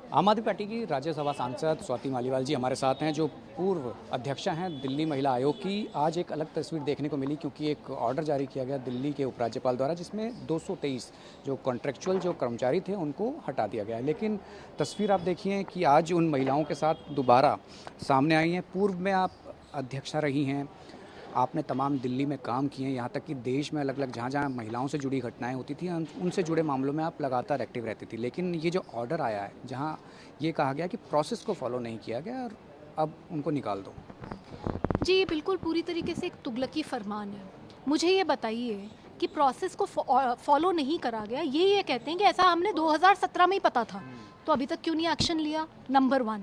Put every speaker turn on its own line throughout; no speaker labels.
आम आदमी पार्टी की राज्यसभा सांसद स्वाति मालीवाल जी हमारे साथ हैं, जो पूर्व अध्यक्षा हैं दिल्ली महिला आयोग की। आज एक अलग तस्वीर देखने को मिली क्योंकि एक ऑर्डर जारी किया गया दिल्ली के उपराज्यपाल द्वारा, जिसमें 223 जो कॉन्ट्रेक्चुअल जो कर्मचारी थे उनको हटा दिया गया है। लेकिन तस्वीर आप देखिए कि आज उन महिलाओं के साथ दोबारा सामने आई हैं। पूर्व में आप अध्यक्षा रही हैं, आपने तमाम दिल्ली में काम किए हैं, यहाँ तक कि देश में अलग अलग जहाँ जहाँ महिलाओं से जुड़ी घटनाएं होती थी उनसे जुड़े मामलों में आप लगातार एक्टिव रहती थी। लेकिन ये जो ऑर्डर आया है जहाँ ये कहा गया कि प्रोसेस को फॉलो नहीं किया गया और अब उनको निकाल दो।
जी, ये बिल्कुल पूरी तरीके से एक तुगलकी फरमान है। मुझे ये बताइए कि प्रोसेस को फॉलो नहीं करा गया, ये कहते हैं कि ऐसा हमने 2017 में ही पता था, तो अभी तक क्यों नहीं एक्शन लिया? नंबर 1,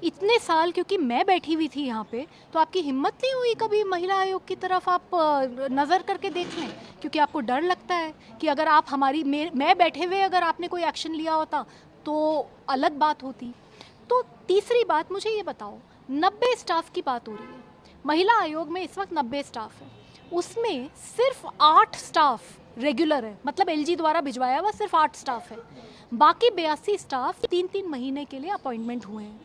इतने साल क्योंकि मैं बैठी हुई थी यहाँ पे, तो आपकी हिम्मत नहीं हुई कभी महिला आयोग की तरफ आप नज़र करके देख लें? क्योंकि आपको डर लगता है कि अगर आप मैं बैठे हुए अगर आपने कोई एक्शन लिया होता तो अलग बात होती। तो तीसरी बात, मुझे ये बताओ, 90 स्टाफ की बात हो रही है। महिला आयोग में इस वक्त 90 स्टाफ है, उसमें सिर्फ 8 स्टाफ रेगुलर है, मतलब एलजी द्वारा भिजवाया हुआ सिर्फ 8 स्टाफ है। बाकी 82 स्टाफ 3-3 महीने के लिए अपॉइंटमेंट हुए हैं।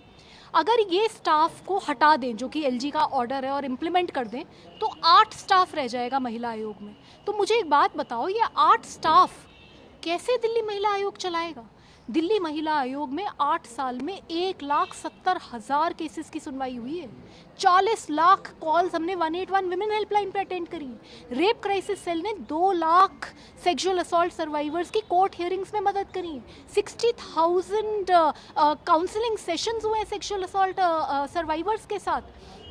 अगर ये स्टाफ को हटा दें, जो कि एलजी का ऑर्डर है, और इम्प्लीमेंट कर दें, तो 8 स्टाफ रह जाएगा महिला आयोग में। तो मुझे एक बात बताओ, ये 8 स्टाफ कैसे दिल्ली महिला आयोग चलाएगा? दिल्ली महिला आयोग में 8 साल में 1,70,000 केसेस की सुनवाई हुई है। 40 लाख कॉल्स हमने 181 विमेन हेल्पलाइन पे अटेंड करी। रेप क्राइसिस सेल ने 2 लाख सेक्सुअल असॉल्ट सर्वाइवर्स की कोर्ट हियरिंग्स में मदद करी है। 60,000 काउंसलिंग सेशंस हुए हैं सेक्सुअल असॉल्ट सर्वाइवर्स के साथ।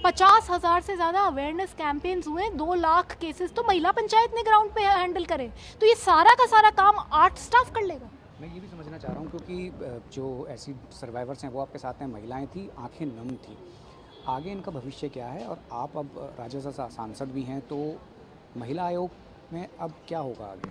50,000 से ज़्यादा अवेयरनेस कैंपेन्स हुए, 2 लाख केसेस तो महिला पंचायत ने ग्राउंड पे हैंडल करे। तो ये सारा का सारा काम 8 स्टाफ कर लेगा।
मैं ये भी समझना चाह रहा हूँ क्योंकि जो ऐसी सर्वाइवर्स हैं वो आपके साथ हैं, महिलाएं थी, आंखें नम थी। आगे इनका भविष्य क्या है? और आप अब राज्यसभा सांसद भी हैं, तो महिला आयोग में अब क्या होगा आगे?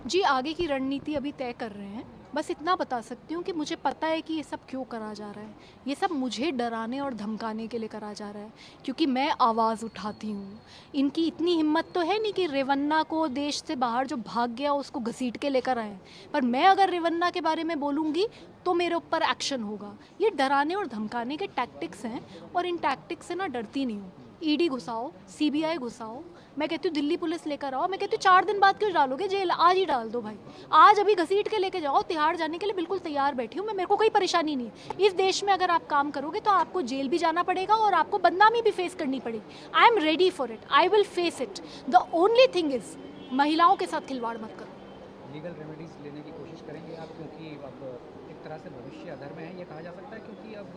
जी, आगे की रणनीति अभी तय कर रहे हैं। बस इतना बता सकती हूँ कि मुझे पता है कि ये सब क्यों करा जा रहा है। ये सब मुझे डराने और धमकाने के लिए करा जा रहा है, क्योंकि मैं आवाज़ उठाती हूँ। इनकी इतनी हिम्मत तो है नहीं कि रेवन्ना को देश से बाहर जो भाग गया उसको घसीट के लेकर आए, पर मैं अगर रेवन्ना के बारे में बोलूँगी तो मेरे ऊपर एक्शन होगा। ये डराने और धमकाने के टैक्टिक्स हैं, और इन टैक्टिक्स से ना डरती नहीं हूँ। ईडी घुसाओ, सीबीआई घुसाओ, मैं कहती हूँ दिल्ली पुलिस लेकर आओ, मैं कहती हूँ 4 दिन बाद क्यों डालोगे जेल? आज ही डाल दो भाई, आज अभी घसीट के लेके जाओ। तिहाड़ जाने के लिए बिल्कुल तैयार बैठी हूँ मैं, मेरे को कोई परेशानी नहीं है। इस देश में अगर आप काम करोगे तो आपको जेल भी जाना पड़ेगा और आपको बदनामी भी फेस करनी पड़ेगी। I am ready for it, I will face it. The only thing is, महिलाओं के साथ खिलवाड़ मत करो।
लीगल रेमेडीज लेने की कोशिश करेंगे आप, क्योंकि अब एक तरह से भविष्य अधर में है, ये कहा जा सकता है, क्योंकि अब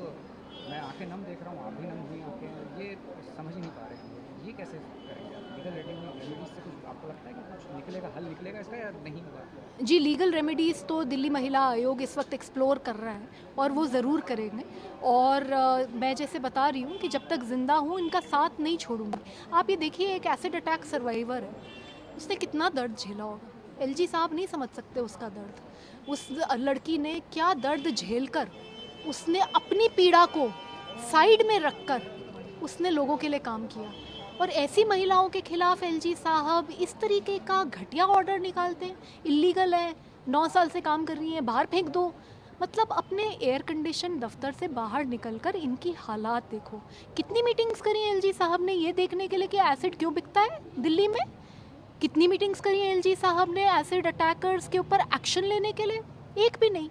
मैं आंखें नम देख रहा हूँ, आप भी नम हुई आंखें, ये समझ ही नहीं पा रहे हैं ये कैसे करेंगे आप? लीगल रेमेडीज से कुछ आपको लगता है कि कुछ निकलेगा, हल निकलेगा इसका, या नहीं होगा?
जी, लीगल रेमेडीज़ तो दिल्ली महिला आयोग इस वक्त एक्सप्लोर कर रहा है, और वो ज़रूर करेंगे। और मैं जैसे बता रही हूँ कि जब तक ज़िंदा हूँ इनका साथ नहीं छोड़ूंगी। आप ये देखिए, एक एसिड अटैक सर्वाइवर है, उसने कितना दर्द झेला होगा। एलजी साहब नहीं समझ सकते उसका दर्द। उस लड़की ने क्या दर्द झेलकर, उसने अपनी पीड़ा को साइड में रखकर उसने लोगों के लिए काम किया। और ऐसी महिलाओं के खिलाफ एलजी साहब इस तरीके का घटिया ऑर्डर निकालते हैं। इलीगल है, 9 साल से काम कर रही हैं, बाहर फेंक दो। मतलब अपने एयर कंडीशन दफ्तर से बाहर निकलकर इनकी हालात देखो। कितनी मीटिंग्स करी एलजी साहब ने ये देखने के लिए कि एसिड क्यों बिकता है दिल्ली में? कितनी मीटिंग्स करी एलजी साहब ने एसिड अटैकर्स के ऊपर एक्शन लेने के लिए? एक भी नहीं।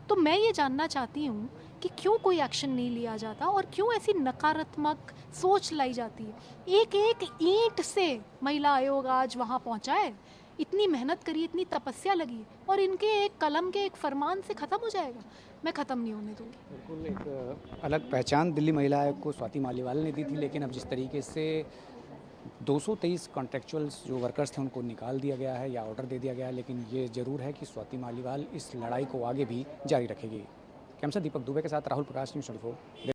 तो मैं ये जानना चाहती हूँ कि क्यों कोई एक्शन नहीं लिया जाता, और क्यों ऐसी नकारात्मक सोच लाई जाती है। एक एक ईंट से महिला आयोग आज वहाँ पहुँचा है, इतनी मेहनत करी, इतनी तपस्या लगी, और इनके एक कलम के एक फरमान से ख़त्म हो जाएगा? मैं ख़त्म नहीं होने दूँगी।
बिल्कुल एक अलग पहचान दिल्ली महिला आयोग को स्वाति मालीवाल ने दी थी, लेकिन अब जिस तरीके से 223 कॉन्ट्रेक्चुअल्स जो वर्कर्स थे उनको निकाल दिया गया है या ऑर्डर दे दिया गया है, लेकिन ये ज़रूर है कि स्वाति मालीवाल इस लड़ाई को आगे भी जारी रखेगी। कैमरा दीपक दुबे के साथ राहुल प्रकाश, न्यूज़ 24।